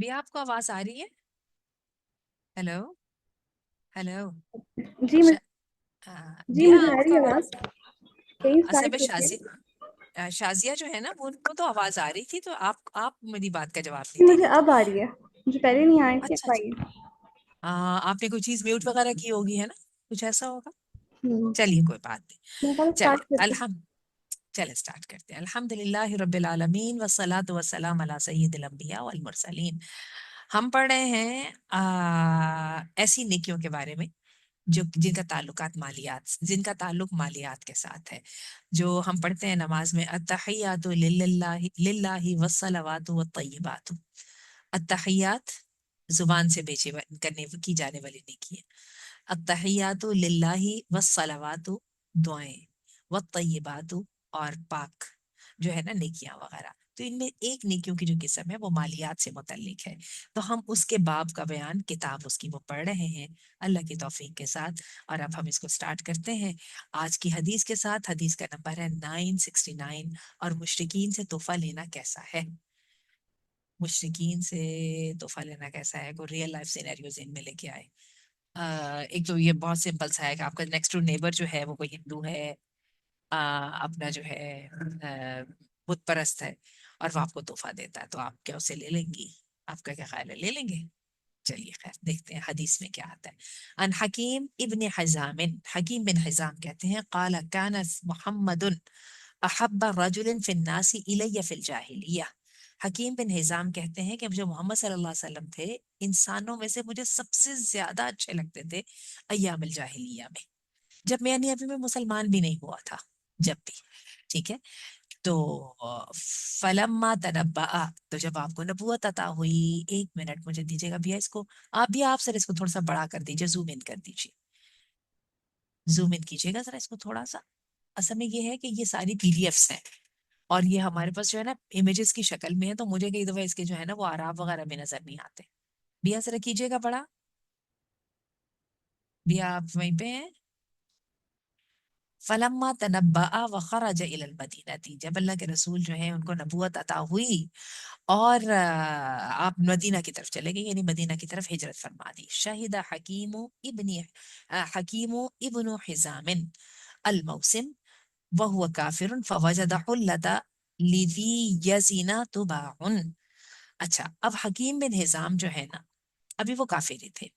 بھی آپ کو آواز آ رہی ہے؟ ہیلو ہیلو جی ش... مجھے جی بیا مجھے آ آپ رہی کا ہے آواز. آواز. کہیں اصل اسٹارٹ میں کرتے ہیں. شازیہ جو ہے نا وہ ان کو تو آواز آ رہی تھی، تو آپ میری بات کا جواب جی نہیں دے مجھے رہی تھی. اب آ رہی ہے. مجھے پہلے نہیں آ رہی تھی، اچھا اب اچھا. آئی ہے. آپ نے کوئی چیز میوٹ وغیرہ کی ہوگی، ہے نا؟ کچھ ایسا ہوگا. ہوں. چلیے کوئی بات نہیں. میں کہا چلے اسٹارٹ کرتے ہیں. چلے اسٹارٹ کرتے ہیں. الحمد للہ رب العالمین والصلاة والسلام علی سید الانبیاء والمرسلین. ہم پڑھ رہے ہیں ایسی نیکیوں کے بارے میں جن کا تعلق مالیات کے ساتھ ہے. جو ہم پڑھتے ہیں نماز میں، التحیات للہ والصلوات والطیبات. التحیات زبان سے کرنے کی جانے والی نیکی ہے. التحیات للہ والصلوات دعائیں، والطیبات اور پاک جو ہے نا نیکیاں وغیرہ. تو ان میں ایک نیکیوں کی جو قسم ہے وہ مالیات سے متعلق ہے. تو ہم اس کے باب کا بیان، کتاب اس کی وہ پڑھ رہے ہیں اللہ کی توفیق کے ساتھ. اور اب ہم اس کو سٹارٹ کرتے ہیں آج کی حدیث کے ساتھ. حدیث کا نمبر ہے 969. اور مشرکین سے تحفہ لینا کیسا ہے؟ مشرکین سے تحفہ لینا کیسا ہے؟ کوئی ریئل لائف سینیریوز ان میں لے کے آئے. ایک تو یہ بہت سمپل سا ہے کہ آپ کا نیکسٹ ڈور نیبر جو ہے وہ کوئی ہندو ہے، اپنا جو ہے بت پرست ہے، اور وہ آپ کو تحفہ دیتا ہے، تو آپ کیا اسے لے لیں گی؟ آپ کا کیا خیال ہے، لے لیں گے؟ چلیے خیر دیکھتے ہیں حدیث میں کیا آتا ہے. ان حکیم ابن حزام، حکیم بن حزام کہتے ہیں، قال کان محمد احب رجل فی الناس الی فی الجاہلیہ. حکیم بن حزام کہتے ہیں کہ جو محمد صلی اللہ علیہ وسلم تھے انسانوں میں سے مجھے سب سے زیادہ اچھے لگتے تھے ایام الجاہلیہ میں، جب میں ابھی میں مسلمان بھی نہیں ہوا تھا، جب بھی. ٹھیک ہے. تو فلما تنبأ، تو جب آپ کو نبوت عطا ہوئی. ایک منٹ مجھے دیجیے گا بھیا، اس کو آپ سر اس کو تھوڑا سا بڑا کر دیجیے، زوم ان کر دیجیے، زوم ان کیجیے گا ذرا اس کو تھوڑا سا. اصل میں یہ ہے کہ یہ ساری پی ڈی ایفس ہیں اور یہ ہمارے پاس جو ہے نا امیجز کی شکل میں ہے، تو مجھے کئی دفعہ اس کے جو ہے نا وہ آراب وغیرہ بھی نظر نہیں آتے. بھیا ذرا کیجیے گا بڑا. بھیا آپ وہیں پہ ہیں؟ فلما تنبأ وخرج الى المدینہ، جب اللہ کے رسول جو ہیں ان کو نبوت عطا ہوئی اور آپ مدینہ کی طرف چلے گئے، یعنی مدینہ کی طرف ہجرت فرما دی. شہد حکیم ابن حزام الموسم وهو کافر فوجد حلة لذی یزن تباع. اچھا، اب حکیم بن حزام جو ہے نا ابھی وہ کافر ہی تھے.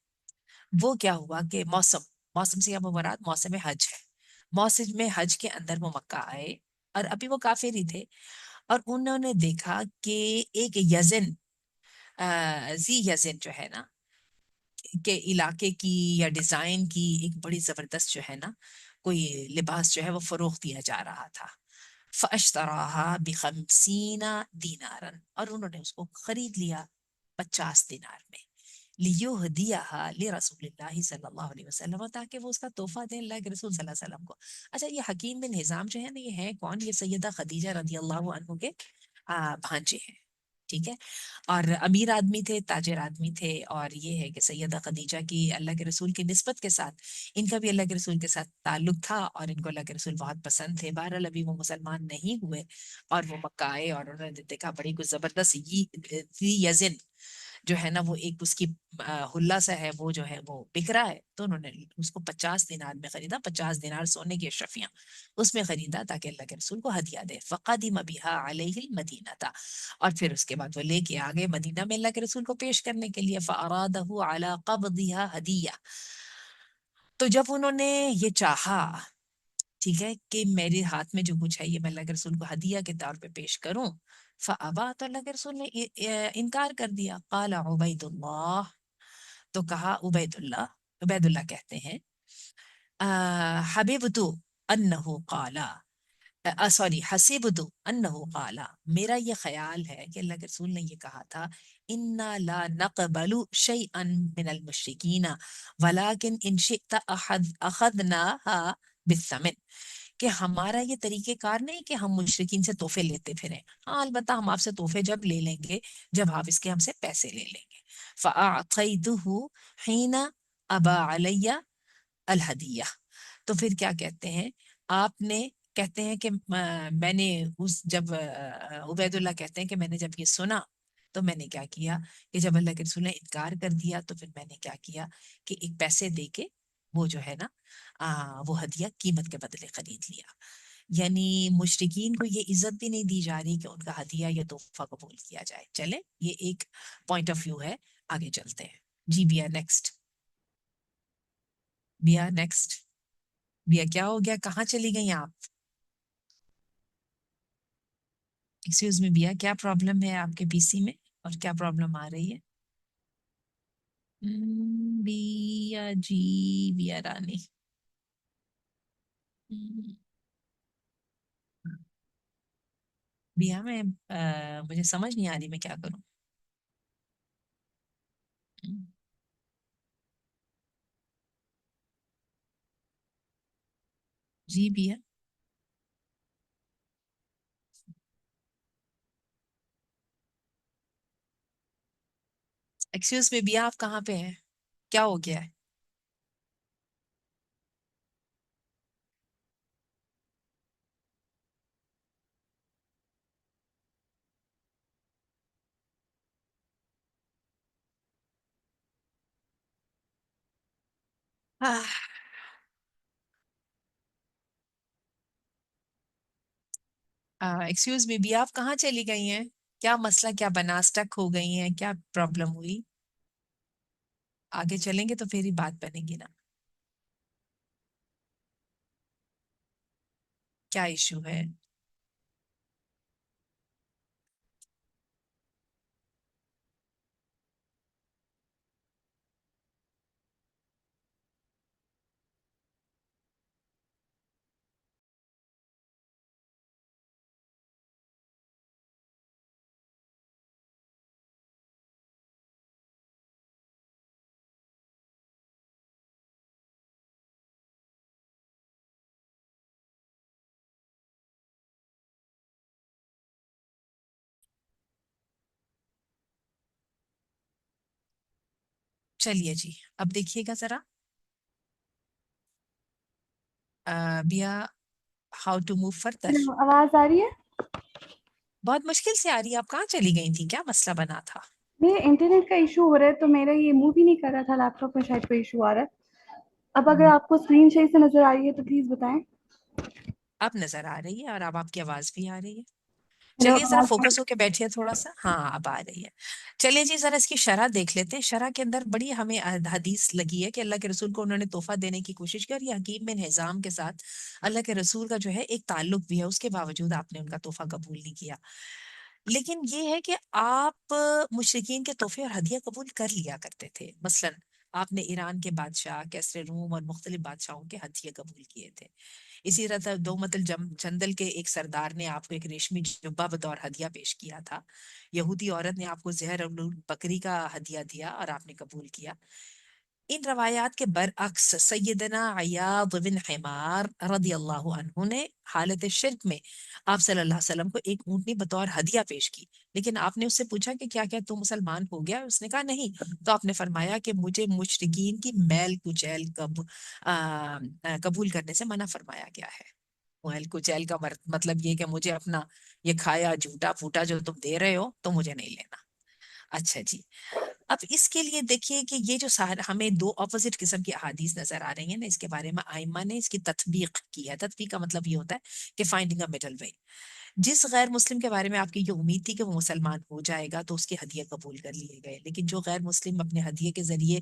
وہ کیا ہوا کہ موسم سے اب مراد موسم حج ہے. موسم میں حج کے اندر وہ مکہ آئے اور ابھی وہ کافر ہی تھے، اور انہوں نے دیکھا کہ ایک یزن، زی یزن جو ہے نا کہ علاقے کی یا ڈیزائن کی ایک بڑی زبردست جو ہے نا کوئی لباس جو ہے وہ فروخت دیا جا رہا تھا. فاشتراها ب50 دینارا، اور انہوں نے اس کو خرید لیا 50 دینار میں. لیہدیہا لرسول اللہ صلی اللہ علیہ وسلم، تاکہ وہ اس کا تحفہ دیں اللہ کے رسول صلی اللہ علیہ وسلم کو. اچھا، یہ حکیم بن حزام جو ہے نا یہ ہے کون؟ یہ سیدہ خدیجہ رضی اللہ عنہ کے بھانجے ہیں. ٹھیک ہے. اور امیر آدمی تھے، تاجر آدمی تھے، اور یہ ہے کہ سیدہ خدیجہ کی اللہ کے رسول کی نسبت کے ساتھ ان کا بھی اللہ کے رسول کے ساتھ تعلق تھا، اور ان کو اللہ کے رسول بہت پسند تھے. بہرحال ابھی وہ مسلمان نہیں ہوئے اور وہ مکہ آئے اور انہوں نے دیکھا بڑی کوئی زبردست یزن جو ہے نا وہ ایک اس کی حلہ سا ہے، وہ جو ہے وہ بک رہا ہے، تو انہوں نے اس کو 50 دینار میں خریدا. 50 دینار سونے کی اشرفیاں اس میں خریدا تاکہ اللہ کے رسول کو ہدیہ دے. فقدم بها علیہ المدینہ، اور پھر اس کے بعد وہ لے کے آگے مدینہ میں اللہ کے رسول کو پیش کرنے کے لیے. فارادہ علی قبضها ہدیہ، تو جب انہوں نے یہ چاہا، ٹھیک ہے، کہ میرے ہاتھ میں جو کچھ ہے یہ میں اللہ کے رسول کو ہدیہ کے طور پہ پیش کروں، فابا، تو اللہ کے رسول نے انکار کر دیا. قال عبید اللہ، تو کہا عبید اللہ کہتے ہیں حبیبت انہ قال، سوری حسیبت انہ قال، میرا یہ خیال ہے کہ اللہ کے رسول نے یہ کہا تھا انا لا نقبل شیئا من المشرکین ولکن ان شئت اخذناها بالثمن، کہ ہمارا یہ طریقہ کار نہیں کہ ہم مشرکین سے تحفے لیتے پھریں. ہاں البتہ ہم آپ سے تحفے جب لے لیں گے جب آپ اس کے ہم سے پیسے لے لیں گے. فَأَعْطَيْتُهُ حِينَ أَبَى عَلَيَّ الْهَدِيَّةِ، تو پھر کیا کہتے ہیں آپ نے، کہتے ہیں کہ میں نے جب عبید اللہ کہتے ہیں کہ میں نے جب یہ سنا تو میں نے کیا کیا کہ جب اللہ کے رسول نے انکار کر دیا تو پھر میں نے کیا کیا کہ ایک پیسے دے کے وہ جو ہے نا وہ ہدیہ قیمت کے بدلے خرید لیا. یعنی مشرکین کو یہ عزت بھی نہیں دی جا رہی کہ ان کا ہدیہ یا تحفہ قبول کیا جائے. چلے یہ ایک پوائنٹ آف ویو ہے. آگے چلتے ہیں جی. بیا نیکسٹ. بیا نیکسٹ. بیا کیا ہو گیا؟ کہاں چلی گئی آپ؟ ایکسکیوز می بیا، کیا پرابلم ہے آپ کے پی سی میں اور کیا پرابلم آ رہی ہے؟ بیا جی، بیا رانی. بیا میں مجھے سمجھ نہیں آ رہی میں کیا کروں. جی بیا. ایکسکیوز می بیا، آپ کہاں پہ ہیں؟ کیا ہو گیا ہے؟ ایکسکیوز می بیا، آپ کہاں چلی گئی ہیں؟ کیا مسئلہ کیا بنا؟ اسٹک ہو گئی ہیں؟ کیا پرابلم ہوئی؟ آگے چلیں گے تو پھر ہی بات بنے گی نا. کیا ایشو ہے؟ چلیے جی، اب دیکھیے گا ذرا بیا، ہاؤ ٹو موو فردر. آواز آ رہی ہے؟ بہت مشکل سے آ رہی ہے. آپ کہاں چلی گئی تھی؟ کیا مسئلہ بنا تھا؟ میرے انٹرنیٹ کا ایشو ہو رہا ہے تو میرا یہ موو بھی نہیں کر رہا تھا. لیپ ٹاپ میں شاید کوئی ایشو آ رہا ہے. اب اگر آپ کو اسکرین صحیح سے نظر آ رہی ہے تو پلیز بتائیں. اب نظر آ رہی ہے اور اب آپ کی آواز بھی آ رہی ہے. ہیلو، چلیے ذرا آواز؟ فوکس ہو کے بیٹھیے تھوڑا سا. ہاں اب آ رہی ہے. چلیے جی ذرا اس کی شرح دیکھ لیتے ہیں. شرح کے اندر بڑی ہمیں حدیث لگی ہے کہ اللہ کے رسول کو انہوں نے تحفہ دینے کی کوشش کی اور یہ حکیم بن حزام کے ساتھ اللہ کے رسول کا جو ہے ایک تعلق بھی ہے، اس کے باوجود آپ نے ان کا تحفہ قبول نہیں کیا. لیکن یہ ہے کہ آپ مشرکین کے تحفے اور ہدیہ قبول کر لیا کرتے تھے. مثلا آپ نے ایران کے بادشاہ، کیسر روم اور مختلف بادشاہوں کے ہدیے قبول کیے تھے. اسی طرح دو متل جندل کے ایک سردار نے آپ کو ایک ریشمی جبہ بطور ہدیہ پیش کیا تھا. یہودی عورت نے آپ کو زہر بکری کا ہدیہ دیا اور آپ نے قبول کیا. ان روایات کے برعکس سیدنا عیاض بن حمار رضی اللہ عنہ نے حالت شرک میں آپ صلی اللہ علیہ وسلم کو ایک اونٹنی بطور ہدیہ پیش کی. لیکن آپ نے اس سے پوچھا کہ کیا تو مسلمان ہو گیا؟ اس نے کہا نہیں. تو آپ نے فرمایا کہ مجھے مشرکین کی میل کچیل قبول کرنے سے منع فرمایا گیا ہے. میل کچیل کا مطلب یہ کہ مجھے اپنا یہ کھایا جھوٹا پھوٹا جو تم دے رہے ہو تو مجھے نہیں لینا. اچھا جی، اب اس کے لیے دیکھیے کہ یہ جو ہمیں دو اپوزٹ قسم کی احادیث نظر آ رہی ہیں نا، اس کے بارے میں آئمہ نے اس کی تطبیق کی ہے. تطبیق کا مطلب یہ ہوتا ہے کہ فائنڈنگ اے مڈل وے. جس غیر مسلم کے بارے میں آپ کی یہ امید تھی کہ وہ مسلمان ہو جائے گا تو اس کے ہدیے قبول کر لیے گئے، لیکن جو غیر مسلم اپنے ہدیے کے ذریعے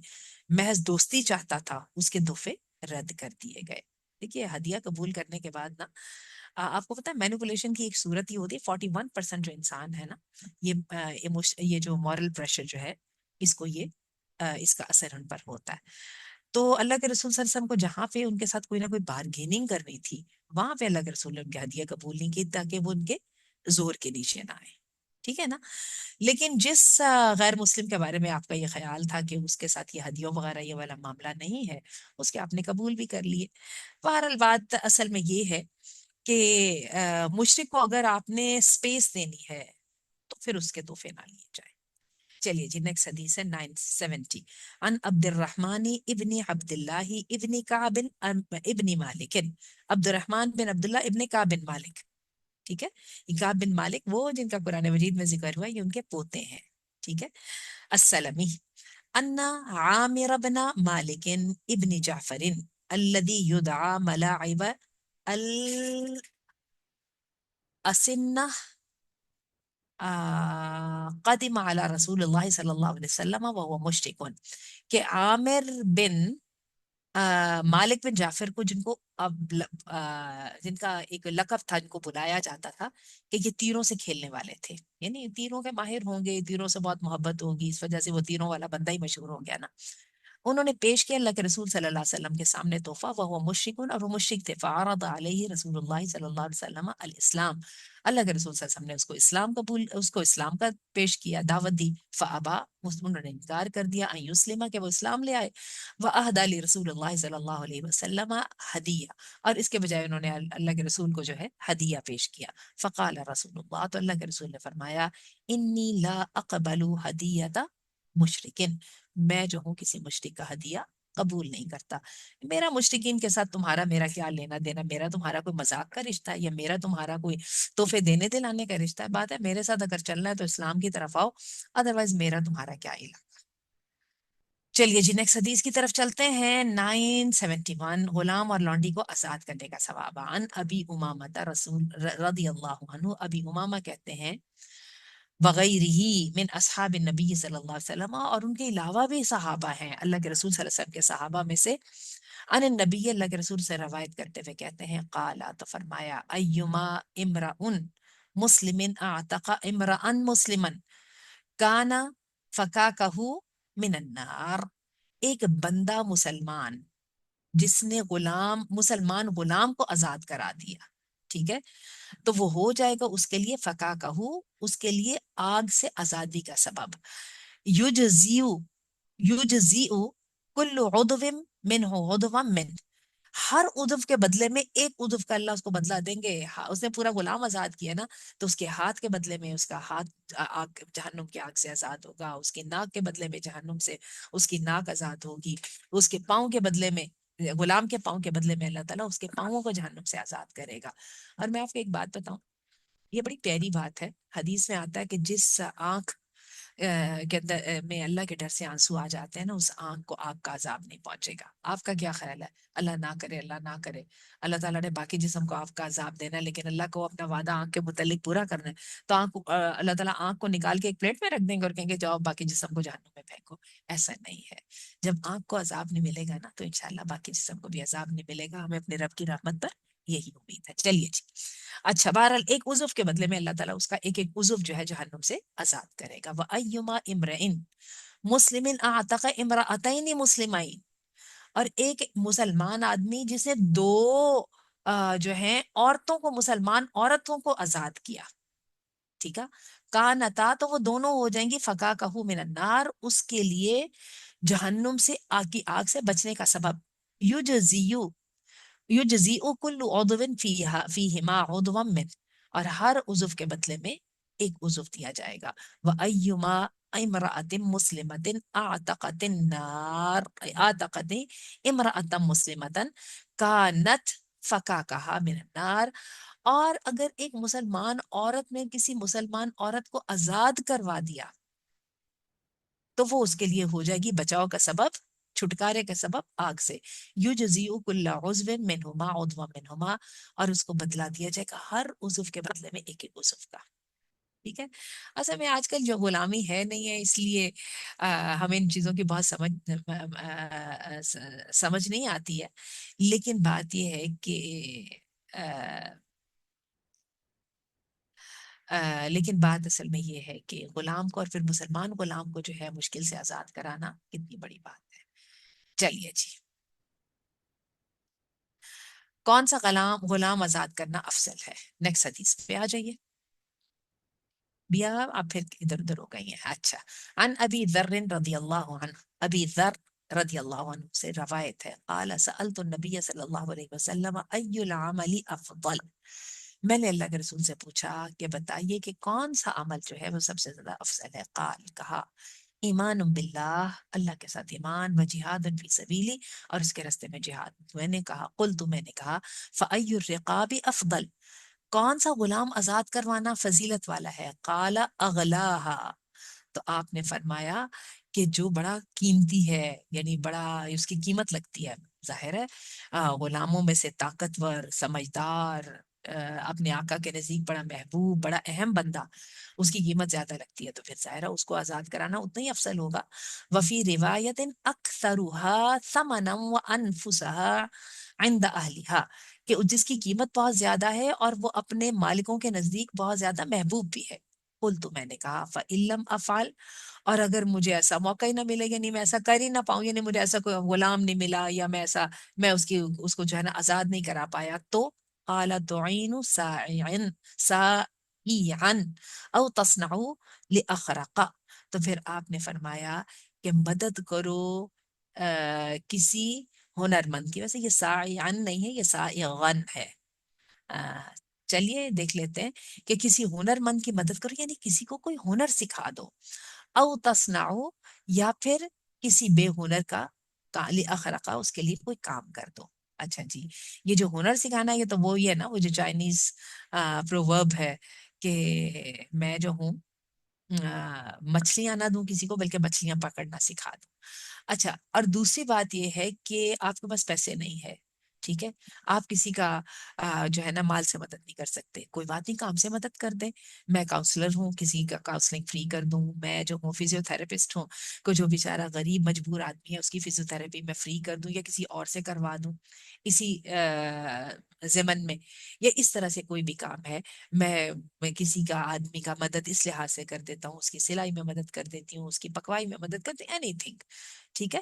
محض دوستی چاہتا تھا اس کے تحفے رد کر دیے گئے. دیکھیے ہدیہ قبول کرنے کے بعد نا آپ کو پتا ہے مینیپولیشن کی ایک صورت یہ ہوتی ہے. 41% جو انسان ہے نا، یہ جو مورل پریشر جو ہے اس کو اس کا اثر ان پر ہوتا ہے. تو اللہ کے رسول صلی اللہ علیہ وسلم کو جہاں پہ ان کے ساتھ کوئی نہ کوئی بارگیننگ کرنی تھی وہاں پہ اللہ کے رسول نے ان کے ہدیہ قبول نہیں کی تاکہ وہ ان کے زور کے نیچے نہ آئے. ٹھیک ہے نا. لیکن جس غیر مسلم کے بارے میں آپ کا یہ خیال تھا کہ اس کے ساتھ یہ ہدیوں وغیرہ یہ والا معاملہ نہیں ہے، اس کے آپ نے قبول بھی کر لیے. بہرحال بات اصل میں یہ ہے کہ مشرک کو اگر آپ نے سپیس دینی ہے تو پھر اس کے تحفے نہ لیے جائے. چلیے جی نیکسٹ حدیث ہے 970 ان عبد الرحمن ابن عبد اللہ ابن کعب ابن مالک. عبد الرحمن بن عبداللہ ابن کعب بن مالک. ٹھیک ہے، یہ کعب بن مالک وہ جن کا قرآن مجید میں ذکر ہوا، یہ ان کے پوتے ہیں. ٹھیک ہے. السلمی ان عامر بن مالک ابن جعفر الذي يدعى ملاعب الاسنہ قدم على رسول اللہ صلی اللہ علیہ وسلم وهو مشرک، کہ عامر بن مالک بن جعفر کو، جن کو اب جن کا ایک لقب تھا، جن کو بلایا جاتا تھا کہ یہ تیروں سے کھیلنے والے تھے، یعنی تیروں کے ماہر ہوں گے، تیروں سے بہت محبت ہوگی، اس وجہ سے وہ تیروں والا بندہ ہی مشہور ہو گیا نا. انہوں نے پیش کیا اللہ کے رسول صلی اللہ علیہ وسلم کے سامنے تحفہ، وہ مشرکون، اور وہ مشرک تھے. فعرض علیہ رسول اللہ صلی اللہ علیہ وسلم الاسلام، اللہ کے رسول صلی اللہ علیہ وسلم نے اس کو اسلام کا پیش کیا، دعوت دی. فابا، انہوں نے انکار کر دیا، ان یسلم، کہ وہ اسلام لے آئے. واہدى لرسول اللہ صلی اللہ علیہ وسلم ہدیہ، اور اس کے بجائے انہوں نے اللہ کے رسول کو جو ہے ہدیہ پیش کیا. فقال رسول اللہ، تو اللہ کے رسول نے فرمایا، انی لا اقبل ہدیۃ مشرکن، میں جو ہوں کسی مشرک کا ہدیہ قبول نہیں کرتا. میرا مشرکین کے ساتھ تمہارا میرا کیا لینا دینا؟ میرا تمہارا کوئی مذاق کا رشتہ ہے، یا میرا تمہارا کوئی تحفے دینے دلانے کا رشتہ ہے؟ بات ہے میرے ساتھ اگر چلنا ہے تو اسلام کی طرف آؤ، ادروائز میرا تمہارا کیا علاقہ. چلیے جی نیکسٹ حدیث کی طرف چلتے ہیں. 971 غلام اور لونڈی کو آزاد کرنے کا ثواب. عن ابی امامہ رسول رضی اللہ عنہ، ابی امامہ کہتے ہیں، وغیرہ من اصحاب النبی صلی اللہ علیہ وسلم، اور ان کے علاوہ بھی صحابہ ہیں اللہ کے رسول صلی اللہ علیہ وسلم کے صحابہ میں سے. ان النبی، اللہ کے رسول سے روایت کرتے ہوئے کہتے ہیں، قالا، تو فرمایا، ایما امرأ مسلم اعتق امرأ مسلما کانا فکاکہ من النار، ایک بندہ مسلمان جس نے مسلمان غلام کو آزاد کرا دیا، ٹھیک ہے، تو وہ ہو جائے گا اس کے لیے فکاکہ، اس کے لیے آگ سے آزادی کا سبب. یجزیو یجزیو کل عضو منہ عضوا من، ہر عضو کے بدلے میں ایک عضو کا اللہ اس کو بدلہ دیں گے. اس نے پورا غلام آزاد کیا نا، تو اس کے ہاتھ کے بدلے میں اس کا ہاتھ آگ، جہنم کی آگ سے آزاد ہوگا. اس کی ناک کے بدلے میں جہنم سے اس کی ناک آزاد ہوگی. اس کے پاؤں کے بدلے میں، غلام کے پاؤں کے بدلے میں اللہ تعالیٰ اس کے پاؤں کو جہنم سے آزاد کرے گا. اور میں آپ کو ایک بات بتاؤں، یہ بڑی پیاری بات ہے. حدیث میں آتا ہے کہ جس آنکھ کے اندر میں اللہ کے ڈر سے آنسو آ جاتے ہیں نا، اس آنکھ کو آگ کا عذاب نہیں پہنچے گا. آپ کا کیا خیال ہے؟ اللہ نہ کرے، اللہ نہ کرے، اللہ تعالیٰ نے باقی جسم کو آگ کا عذاب دینا ہے، لیکن اللہ کو اپنا وعدہ آنکھ کے متعلق پورا کرنا ہے، تو اللہ تعالیٰ آنکھ کو نکال کے ایک پلیٹ میں رکھ دیں گے اور کہیں گے جاؤ باقی جسم کو جہنم میں پھینکو. ایسا نہیں ہے. جب آنکھ کو عذاب نہیں ملے گا نا، تو انشاءاللہ باقی جسم کو بھی عذاب نہیں ملے گا. ہمیں اپنے رب کی رحمت پر یہی امید ہے. چلیے جی، اچھا، بہرحال ایک عضو کے بدلے میں اللہ تعالیٰ اس کا ایک ایک عضو جو ہے جہنم سے آزاد کرے گا. وَأَيُّمَا امْرَئٍ مُسْلِمٍ أَعْتَقَ امْرَأَتَيْنِ مُسْلِمَيْنِ، اور ایک مسلمان آدمی جس نے دو جو ہیں عورتوں کو، مسلمان عورتوں کو آزاد کیا، ٹھیک ہے، کانتا، تو وہ دونوں ہو جائیں گی فکاکہ من النار، اس کے لیے جہنم سے، آگ کی آگ سے بچنے کا سبب. یجزیو یجزیء کل عضو فیہما عضوا من، اور ہر عضو کے بدلے میں ایک عضو دیا جائے گا. وَأَيُّمَا امرأة مسلمة اعتقت النار، اعتقت امرأة مسلمة كانت فکاکہا من النار، اور اگر ایک مسلمان عورت نے کسی مسلمان عورت کو آزاد کروا دیا، تو وہ اس کے لیے ہو جائے گی بچاؤ کا سبب، چھٹکارے کا سبب آگ سے. یجزیء کل عضو منہما عضوا منہما، اور اس کو بدلا دیا جائے گا ہر عضو کے بدلے میں ایک ایک عضو کا. ٹھیک ہے. اصل میں آج کل جو غلامی ہے نہیں ہے، اس لیے ہمیں ان چیزوں کی بہت سمجھ نہیں آتی ہے. لیکن بات یہ ہے کہ لیکن بات اصل میں یہ ہے کہ غلام کو، اور پھر مسلمان غلام کو جو ہے مشکل سے آزاد کرانا کتنی بڑی بات ہے. چلیے جی، کون سا غلام آزاد کرنا افضل ہے؟ نیکسٹ حدیث پہ آ جائیے. بیا آپ پھر ادھر ادھر ہو گئی ہیں. اچھا، عن ابی ذر رضی اللہ عنہ، ابی ذر رضی اللہ عنہ سے روایت ہے، قال سألت النبی صلی اللہ علیہ وسلم ای العمل افضل، میں نے اللہ کے رسول سے پوچھا کہ بتائیے کہ کون سا عمل جو ہے وہ سب سے زیادہ افضل ہے. قال، کہا، ایمان باللہ، اللہ کے ساتھ ایمان، و جہاد فی سبیلی، اور اس کے راستے میں جہاد. میں نے کہا، قلت، میں نے کہا، فأی الرقاب افضل، کون سا غلام آزاد کروانا فضیلت والا ہے؟ قال اغلاہا، تو آپ نے فرمایا کہ جو بڑا قیمتی ہے، یعنی بڑا اس کی قیمت لگتی ہے، ظاہر ہے غلاموں میں سے طاقتور، سمجھدار، اپنے آقا کے نزدیک بڑا محبوب، بڑا اہم بندہ، اس کی قیمت زیادہ لگتی ہے، تو پھر ظاہر ہے اس کو آزاد کرانا اتنا ہی افضل ہوگا. وفی روایت اکثرها ثمنا وانفسها عند اہلها، کہ جس کی قیمت بہت زیادہ ہے اور وہ اپنے مالکوں کے نزدیک بہت زیادہ محبوب بھی ہے. قلت، میں نے کہا، فَإِن لَمْ أَفْعَلْ، اور اگر مجھے ایسا موقع ہی نہ ملے، یعنی میں ایسا کر ہی نہ پاؤں، یعنی مجھے ایسا کوئی غلام نہیں ملا، یا میں اس کو جو ہے نا آزاد نہیں کرا پایا، تو قال تعین سائعا او تصنع لاخرق، تو پھر آپ نے فرمایا کہ مدد کرو کسی ہنر مند کی. ویسے یہ سائعا نہیں ہے، یہ سائغا ہے. چلیے دیکھ لیتے ہیں کہ کسی ہنر مند کی مدد کرو، یعنی کسی کو کوئی ہنر سکھا دو. او تصنعو، یا پھر کسی بے ہنر کا اخرقہ، اس کے لیے کوئی کام کر دو. اچھا جی، یہ جو ہنر سکھانا ہے یہ تو وہی ہے نا، وہ جو چائنیز پروورب ہے کہ میں جو ہوں مچھلیاں نہ دوں کسی کو، بلکہ مچھلیاں پکڑنا سکھا دوں. اچھا، اور دوسری بات یہ ہے کہ آپ کے پاس پیسے نہیں ہے، ٹھیک ہے، آپ کسی کا جو ہے نا مال سے مدد نہیں کر سکتے، کوئی بات نہیں، کام سے مدد کر دیں. میں کاؤنسلر ہوں، کسی کا کاؤنسلنگ فری کر دوں. میں جو ہوں فزیو تھراپسٹ ہوں، کوئی جو بیچارہ غریب مجبور آدمی ہے اس کی فزیو تھراپی میں فری کر دوں، یا کسی اور سے کروا دوں اسی ضمن میں، یا اس طرح سے کوئی بھی کام ہے. میں کسی کا آدمی کا مدد اس لحاظ سے کر دیتا ہوں، اس کی سلائی میں مدد کر دیتی ہوں، اس کی پکوائی میں مدد کرتی ہوں، اینی تھنگ، ٹھیک ہے.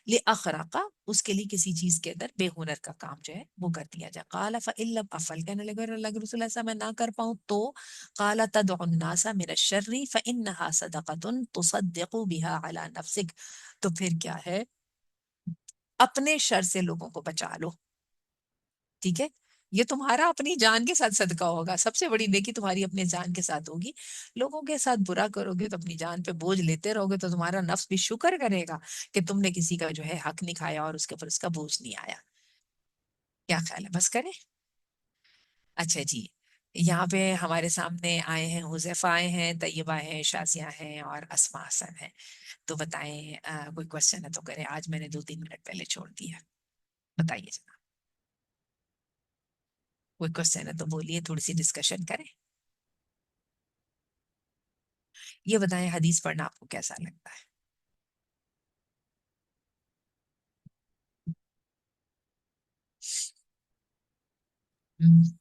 لِأَخْرَقَ، اس کے لیے کسی چیز کے اندر بے ہنر کا کام جو ہے وہ کر دیا جائے. قَالَ فَإِن لَمْ أَفْعَلْ، کہنے لگے اگر اللہ کے رسول ایسا میں نہ کر پاؤں تو، قَالَ تَدْعُ النَّاسَ مِنَ الشَّرِّ فَإِنَّهَا صَدَقَةٌ تُصَدِّقُ بِهَا عَلَى نَفْسِكَ، تو پھر کیا ہے، اپنے شر سے لوگوں کو بچا لو، ٹھیک ہے. یہ تمہارا اپنی جان کے ساتھ صدقہ ہوگا، سب سے بڑی نیکی تمہاری اپنے جان کے ساتھ ہوگی. لوگوں کے ساتھ برا کرو گے تو اپنی جان پہ بوجھ لیتے رہو گے، تو تمہارا نفس بھی شکر کرے گا کہ تم نے کسی کا جو ہے حق نہیں کھایا اور اس کے اوپر اس کا بوجھ نہیں آیا. کیا خیال ہے، بس کریں؟ اچھا جی، یہاں پہ ہمارے سامنے آئے ہیں، حذیفہ آئے ہیں، طیبہ ہیں، شازیہ ہیں، اور اسماء حسن ہیں. تو بتائیں کوئی کوشچن ہے تو کریں، آج میں نے 2-3 منٹ پہلے چھوڑ دیا. بتائیے جناب، کوئی کوشچن ہے تو بولیے، تھوڑی سی ڈسکشن کریں. یہ بتائیں حدیث پڑھنا آپ کو کیسا لگتا ہے؟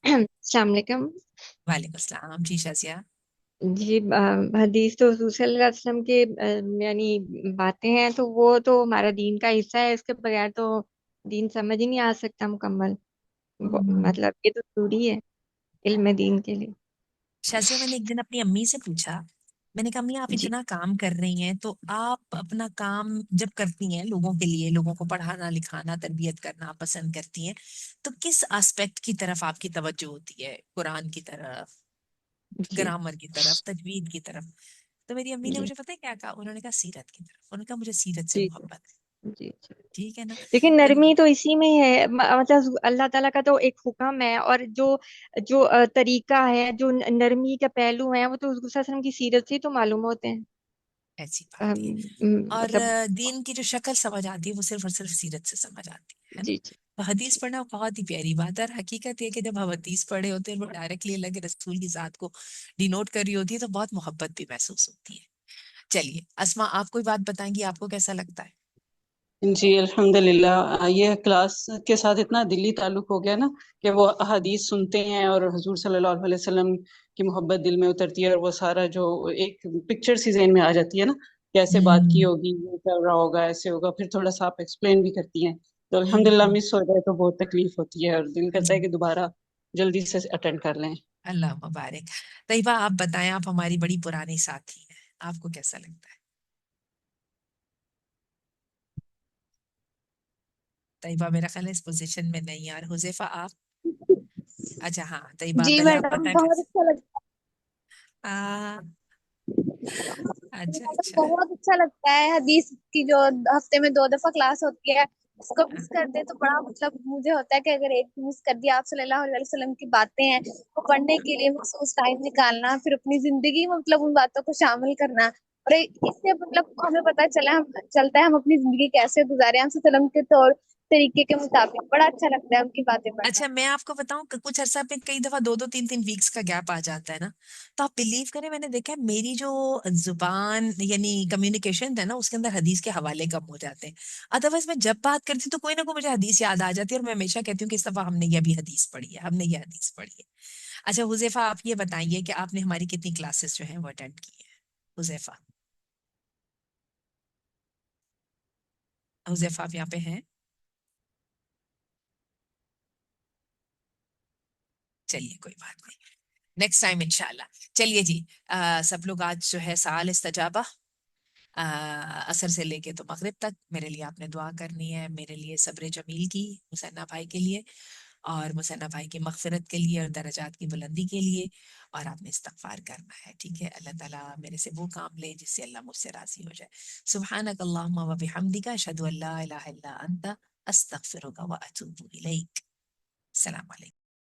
السلام علیکم. وعلیکم السلام جی شازیہ. جی حدیث تو حضور صلی اللہ علیہ وسلم کے یعنی باتیں ہیں، تو وہ تو ہمارا دین کا حصہ ہے، اس کے بغیر تو دین سمجھ ہی نہیں آ سکتا مکمل. مطلب یہ تو ضروری ہے علم دین کے لیے. شازیہ، میں نے ایک دن اپنی امی سے پوچھا، میں نے کہا امی آپ جی اتنا کام کر رہی ہیں، تو آپ اپنا کام جب کرتی ہیں لوگوں کے لیے، لوگوں کو پڑھانا لکھانا تربیت کرنا پسند کرتی ہیں، تو کس آسپیکٹ کی طرف آپ کی توجہ ہوتی ہے؟ قرآن کی طرف، جی گرامر کی طرف، تجوید کی طرف؟ تو میری امی نے جی مجھے پتہ ہے کیا کہا، انہوں نے کہا سیرت کی طرف. انہوں نے کہا مجھے سیرت سے جی محبت ہے. جی جی. ٹھیک ہے نا. لیکن تو نرمی تو اسی میں ہے، مطلب اللہ تعالیٰ کا تو ایک حکم ہے، اور جو جو طریقہ ہے، جو نرمی کا پہلو ہیں، وہ تو حضور صلی اللہ علیہ وسلم کی سیرت سے ہی تو معلوم ہوتے ہیں. ایسی بات ہے. اور مطلب دین کی جو شکل سمجھ آتی ہے وہ صرف اور صرف سیرت سے سمجھ آتی ہے نا. جی جی تو حدیث جی پڑھنا بہت ہی پیاری بات ہے، اور حقیقت یہ کہ جب ہم حدیث پڑھے ہوتے ہیں وہ ڈائریکٹلی اللہ کے رسول کی ذات کو ڈینوٹ کر رہی ہوتی ہے، تو بہت محبت بھی محسوس ہوتی ہے. چلیے اسما، آپ کوئی بات بتائیں گی، آپ کو کیسا لگتا ہے؟ جی الحمدللہ، یہ کلاس کے ساتھ اتنا دلی تعلق ہو گیا نا کہ وہ احادیث سنتے ہیں اور حضور صلی اللہ علیہ وسلم کی محبت دل میں اترتی ہے، اور وہ سارا جو ایک پکچر سی ذہن میں آ جاتی ہے نا، کیسے بات کی ہوگی، یہ چل رہا ہوگا، ایسے ہوگا، پھر تھوڑا سا آپ ایکسپلین بھی کرتی ہیں. تو الحمدللہ مس ہو جائے تو بہت تکلیف ہوتی ہے، اور دل کرتا ہے کہ دوبارہ جلدی سے اٹینڈ کر لیں. اللہ مبارک. طیبہ آپ بتائیں، آپ ہماری بڑی پرانی ساتھی ہیں، آپ کو کیسا لگتا ہے؟ طیبہ میرا خیال ہے اس پوزیشن میں نہیں، اور حذیفہ آپ؟ اچھا ہاں طیبہ، جی پہلے آپ میڈم، بتائیں پھر. بہت اچھا لگتا اچھا ہے. اچھا. بہت اچھا لگتا ہے حدیث کی جو ہفتے میں 2 دفعہ کلاس ہوتی ہے، اس کو مس کرتے تو بڑا مطلب مجھے ہوتا ہے کہ اگر ایک مس کر دیا، آپ صلی اللہ علیہ وسلم کی باتیں ہیں وہ پڑھنے کے لیے اس ٹائم نکالنا، پھر اپنی زندگی میں مطلب ان باتوں کو شامل کرنا اور اس سے مطلب ہمیں پتہ چلتا ہے ہم اپنی زندگی کیسے گزارے ہم وسلم کے طور طریقے کے مطابق. بڑا اچھا لگتا ہے ان کی باتیں پڑھنا. اچھا میں آپ کو بتاؤں کہ کچھ عرصہ پہ کئی دفعہ 2-2 3 ویکس کا گیپ آ جاتا ہے نا, تو آپ بلیو کریں میں نے دیکھا ہے میری جو زبان یعنی کمیونیکیشن ہے نا اس کے اندر حدیث کے حوالے کم ہو جاتے ہیں. ادروائز میں جب بات کرتی ہوں تو کوئی نہ کوئی مجھے حدیث یاد آ جاتی ہے, اور میں ہمیشہ کہتی ہوں کہ اس دفعہ ہم نے یہ بھی حدیث پڑھی ہے, ہم نے یہ حدیث پڑھی ہے. اچھا حذیفہ آپ یہ بتائیے کہ آپ نے ہماری کتنی کلاسز جو ہیں وہ اٹینڈ کی ہیں؟ حذیفہ آپ یہاں پہ ہیں؟ چلیے کوئی بات نہیں, نیکسٹ ٹائم انشاءاللہ. چلیے جی, سب لوگ آج جو ہے سال استجابہ عصر سے لے کے تو مغرب تک میرے لیے آپ نے دعا کرنی ہے, میرے لیے صبر جمیل کی مسنہ بھائی کے لیے, اور مسنہ بھائی کی مغفرت کے لیے اور درجات کی بلندی کے لیے, اور آپ نے استغفار کرنا ہے. ٹھیک ہے, اللہ تعالیٰ میرے سے وہ کام لے جس سے اللہ مجھ سے راضی ہو جائے. سبحانک اللہم و بحمدک اشہد ان لا الہ الا انت استغفرک و اتوب الیک. السلام علیکم.